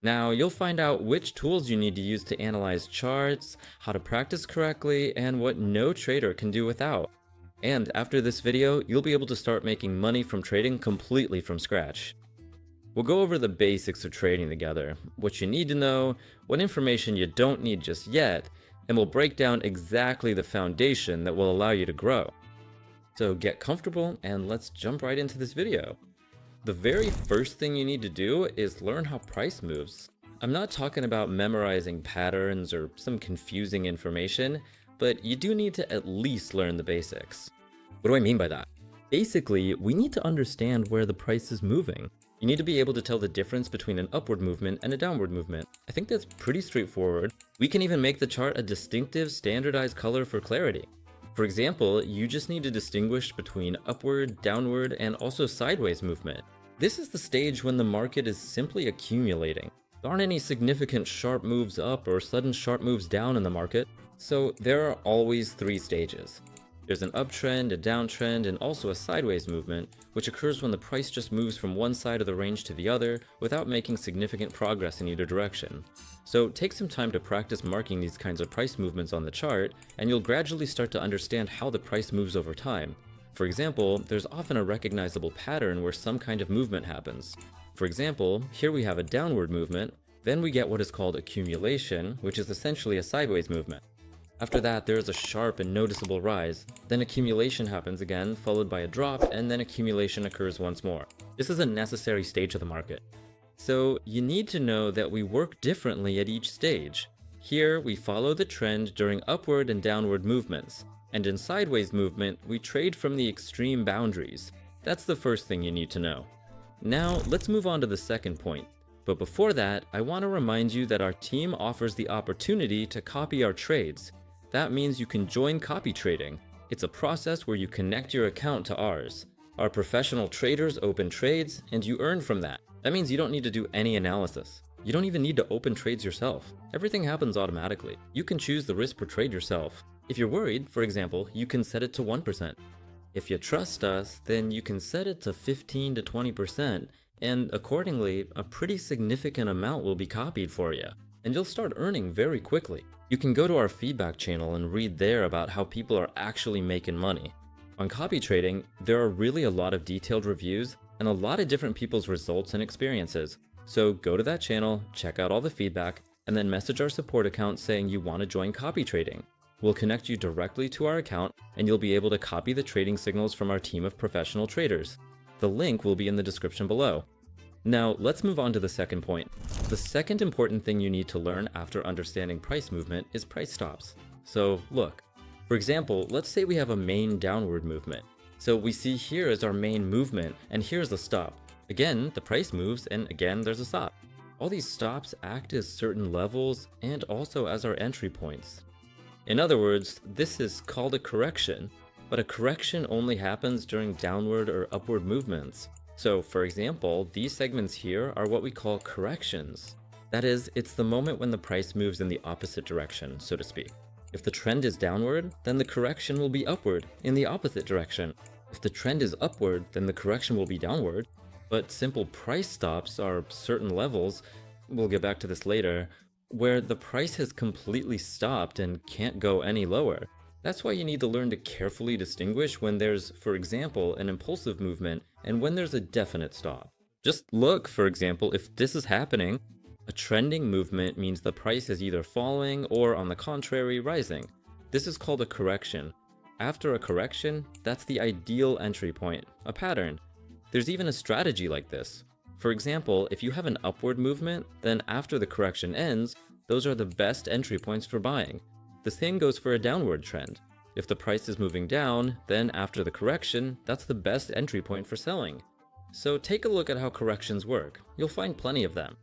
Now, you'll find out which tools you need to use to analyze charts, how to practice correctly, and what no trader can do without. And after this video, you'll be able to start making money from trading completely from scratch. We'll go over the basics of trading together, what you need to know, what information you don't need just yet, and we'll break down exactly the foundation that will allow you to grow. So get comfortable and let's jump right into this video. The very first thing you need to do is learn how price moves. I'm not talking about memorizing patterns or some confusing information, but you do need to at least learn the basics. What do I mean by that? Basically, we need to understand where the price is moving. You need to be able to tell the difference between an upward movement and a downward movement. I think that's pretty straightforward. We can even make the chart a distinctive, standardized color for clarity. For example, you just need to distinguish between upward, downward, and also sideways movement. This is the stage when the market is simply accumulating. There aren't any significant sharp moves up or sudden sharp moves down in the market, so there are always three stages. There's an uptrend, a downtrend, and also a sideways movement, which occurs when the price just moves from one side of the range to the other without making significant progress in either direction. So take some time to practice marking these kinds of price movements on the chart, and you'll gradually start to understand how the price moves over time. For example, there's often a recognizable pattern where some kind of movement happens. For example, here we have a downward movement, then we get what is called accumulation, which is essentially a sideways movement. After that, there is a sharp and noticeable rise, then accumulation happens again, followed by a drop, and then accumulation occurs once more. This is a necessary stage of the market. So you need to know that we work differently at each stage. Here, we follow the trend during upward and downward movements, and in sideways movement, we trade from the extreme boundaries. That's the first thing you need to know. Now, let's move on to the second point. But before that, I want to remind you that our team offers the opportunity to copy our trades. That means you can join copy trading. It's a process where you connect your account to ours. Our professional traders open trades, and you earn from that. That means you don't need to do any analysis. You don't even need to open trades yourself. Everything happens automatically. You can choose the risk per trade yourself. If you're worried, for example, you can set it to 1%. If you trust us, then you can set it to 15 to 20%, and accordingly, a pretty significant amount will be copied for you, and you'll start earning very quickly. You can go to our feedback channel and read there about how people are actually making money. On copy trading, there are really a lot of detailed reviews and a lot of different people's results and experiences. So go to that channel, check out all the feedback, and then message our support account saying you want to join copy trading. We'll connect you directly to our account and you'll be able to copy the trading signals from our team of professional traders. The link will be in the description below. Now, let's move on to the second point. The second important thing you need to learn after understanding price movement is price stops. So look, for example, let's say we have a main downward movement. So we see here is our main movement, and here's the stop. Again, the price moves, and again, there's a stop. All these stops act as certain levels and also as our entry points. In other words, this is called a correction, but a correction only happens during downward or upward movements. So, for example, these segments here are what we call corrections. That is, it's the moment when the price moves in the opposite direction, so to speak. If the trend is downward, then the correction will be upward in the opposite direction. If the trend is upward, then the correction will be downward. But simple price stops are certain levels, we'll get back to this later, where the price has completely stopped and can't go any lower. That's why you need to learn to carefully distinguish when there's, for example, an impulsive movement and when there's a definite stop. Just look, for example, if this is happening, a trending movement means the price is either falling or, on the contrary, rising. This is called a correction. After a correction, that's the ideal entry point, a pattern. There's even a strategy like this. For example, if you have an upward movement, then after the correction ends, those are the best entry points for buying. The same goes for a downward trend. If the price is moving down, then after the correction, that's the best entry point for selling. So take a look at how corrections work. You'll find plenty of them.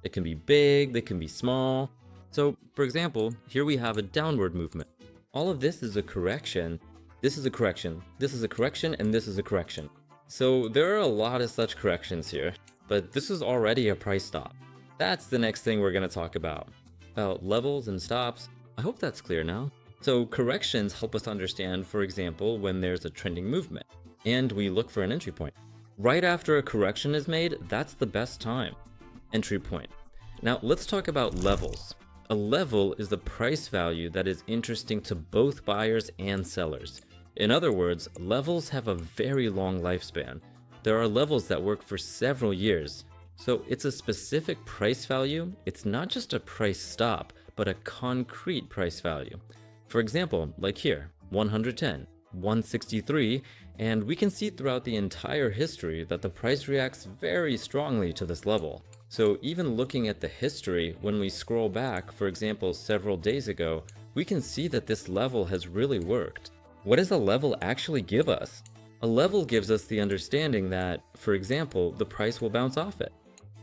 It can be big, they can be small. So, for example, here we have a downward movement. All of this is a correction. This is a correction. This is a correction, and this is a correction. So there are a lot of such corrections here, but this is already a price stop. That's the next thing we're going to talk about levels and stops. I hope that's clear now. So corrections help us understand, for example, when there's a trending movement, and we look for an entry point. Right after a correction is made, that's the best time. Entry point. Now let's talk about levels. A level is the price value that is interesting to both buyers and sellers. In other words, levels have a very long lifespan. There are levels that work for several years. So it's a specific price value. It's not just a price stop, but a concrete price value. For example, like here, 110, 163, and we can see throughout the entire history that the price reacts very strongly to this level. So even looking at the history, when we scroll back, for example, several days ago, we can see that this level has really worked. What does a level actually give us? A level gives us the understanding that, for example, the price will bounce off it.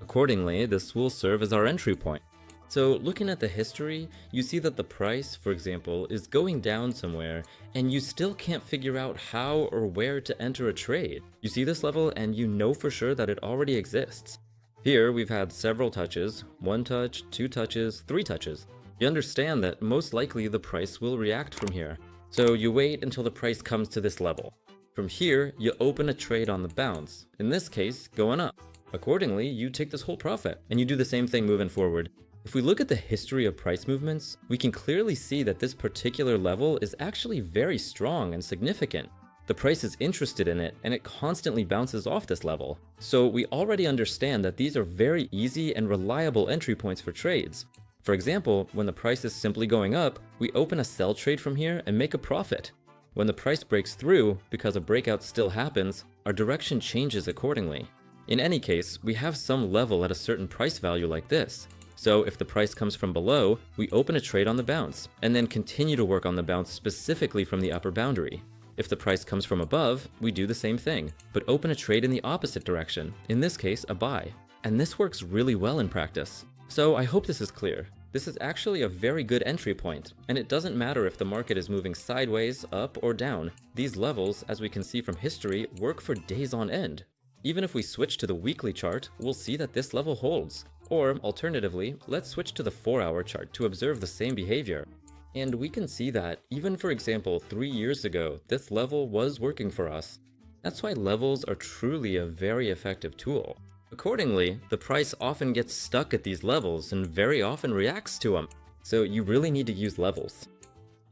Accordingly, this will serve as our entry point. So looking at the history, you see that the price, for example, is going down somewhere, and you still can't figure out how or where to enter a trade. You see this level and you know for sure that it already exists. Here we've had several touches, 1 touch, 2 touches, 3 touches. You understand that most likely the price will react from here. So you wait until the price comes to this level. From here, you open a trade on the bounce, in this case, going up. Accordingly, you take this whole profit, and you do the same thing moving forward. If we look at the history of price movements, we can clearly see that this particular level is actually very strong and significant. The price is interested in it, and it constantly bounces off this level. So we already understand that these are very easy and reliable entry points for trades. For example, when the price is simply going up, we open a sell trade from here and make a profit. When the price breaks through, because a breakout still happens, our direction changes accordingly. In any case, we have some level at a certain price value like this. So if the price comes from below, we open a trade on the bounce, and then continue to work on the bounce specifically from the upper boundary. If the price comes from above, we do the same thing, but open a trade in the opposite direction, in this case a buy. And this works really well in practice. So I hope this is clear. This is actually a very good entry point, and it doesn't matter if the market is moving sideways, up, or down. These levels, as we can see from history, work for days on end. Even if we switch to the weekly chart, we'll see that this level holds. Or, alternatively, let's switch to the 4-hour chart to observe the same behavior. And we can see that, even for example 3 years ago, this level was working for us. That's why levels are truly a very effective tool. Accordingly, the price often gets stuck at these levels and very often reacts to them. So you really need to use levels.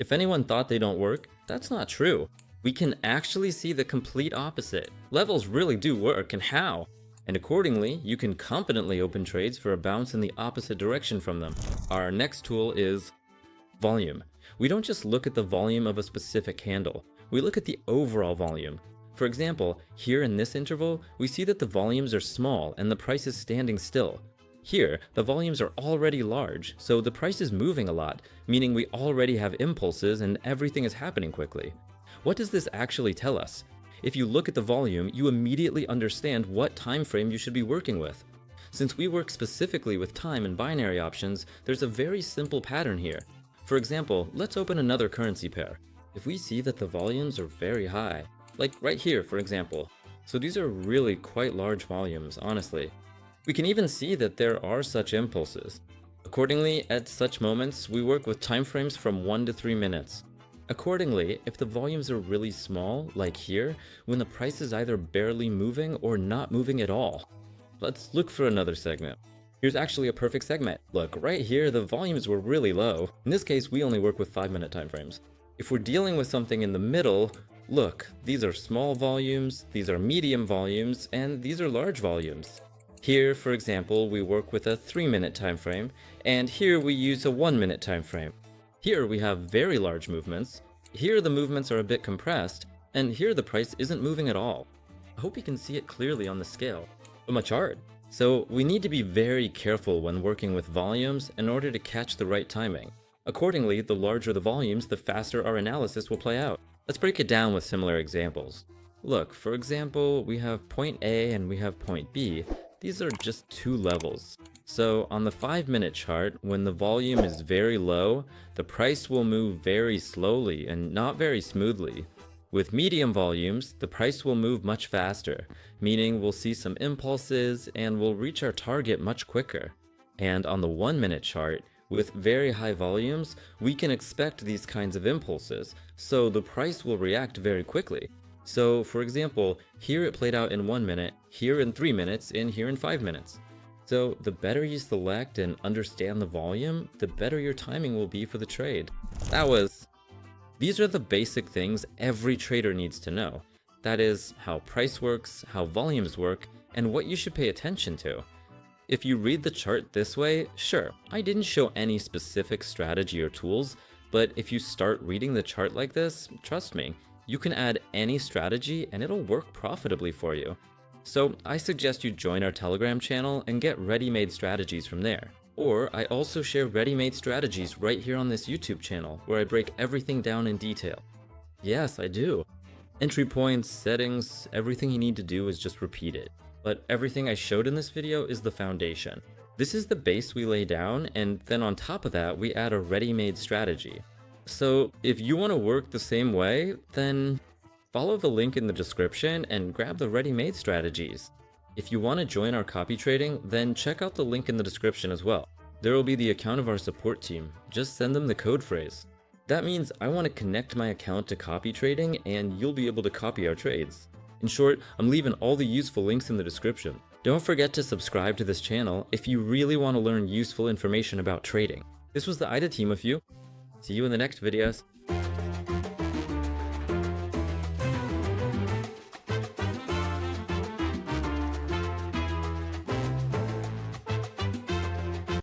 If anyone thought they don't work, that's not true. We can actually see the complete opposite. Levels really do work, and how? And accordingly, you can competently open trades for a bounce in the opposite direction from them. Our next tool is volume. We don't just look at the volume of a specific candle. We look at the overall volume. For example, here in this interval, we see that the volumes are small and the price is standing still. Here, the volumes are already large, so the price is moving a lot, meaning we already have impulses and everything is happening quickly. What does this actually tell us? If you look at the volume, you immediately understand what time frame you should be working with. Since we work specifically with time and binary options, there's a very simple pattern here. For example, let's open another currency pair. If we see that the volumes are very high, like right here for example, so these are really quite large volumes, honestly. We can even see that there are such impulses. Accordingly, at such moments, we work with time frames from 1 to 3 minutes. Accordingly, if the volumes are really small, like here, when the price is either barely moving or not moving at all. Let's look for another segment. Here's actually a perfect segment. Look, right here the volumes were really low. In this case, we only work with 5-minute time frames. If we're dealing with something in the middle, look, these are small volumes, these are medium volumes, and these are large volumes. Here, for example, we work with a 3-minute time frame, and here we use a 1-minute time frame. Here we have very large movements, here the movements are a bit compressed, and here the price isn't moving at all. I hope you can see it clearly on the scale of my chart. So we need to be very careful when working with volumes in order to catch the right timing. Accordingly, the larger the volumes, the faster our analysis will play out. Let's break it down with similar examples. Look, for example, we have point A and we have point B. These are just 2 levels. So on the 5-minute chart, when the volume is very low, the price will move very slowly and not very smoothly. With medium volumes, the price will move much faster, meaning we'll see some impulses and we'll reach our target much quicker. And on the 1-minute chart, with very high volumes, we can expect these kinds of impulses, so the price will react very quickly. So for example, here it played out in 1 minute, here in 3 minutes, and here in 5 minutes. So the better you select and understand the volume, the better your timing will be for the trade. These are the basic things every trader needs to know. That is, how price works, how volumes work, and what you should pay attention to. If you read the chart this way, sure, I didn't show any specific strategy or tools, but if you start reading the chart like this, trust me, you can add any strategy and it'll work profitably for you. So I suggest you join our Telegram channel and get ready-made strategies from there. Or I also share ready-made strategies right here on this YouTube channel, where I break everything down in detail. Yes, I do. Entry points, settings, everything you need to do is just repeat it. But everything I showed in this video is the foundation. This is the base we lay down, and then on top of that, we add a ready-made strategy. So if you want to work the same way, then follow the link in the description and grab the ready-made strategies. If you want to join our copy trading, then check out the link in the description as well. There will be the account of our support team. Just send them the code phrase. That means I want to connect my account to copy trading, and you'll be able to copy our trades. In short, I'm leaving all the useful links in the description. Don't forget to subscribe to this channel if you really want to learn useful information about trading. This was the IDA team with you. See you in the next videos.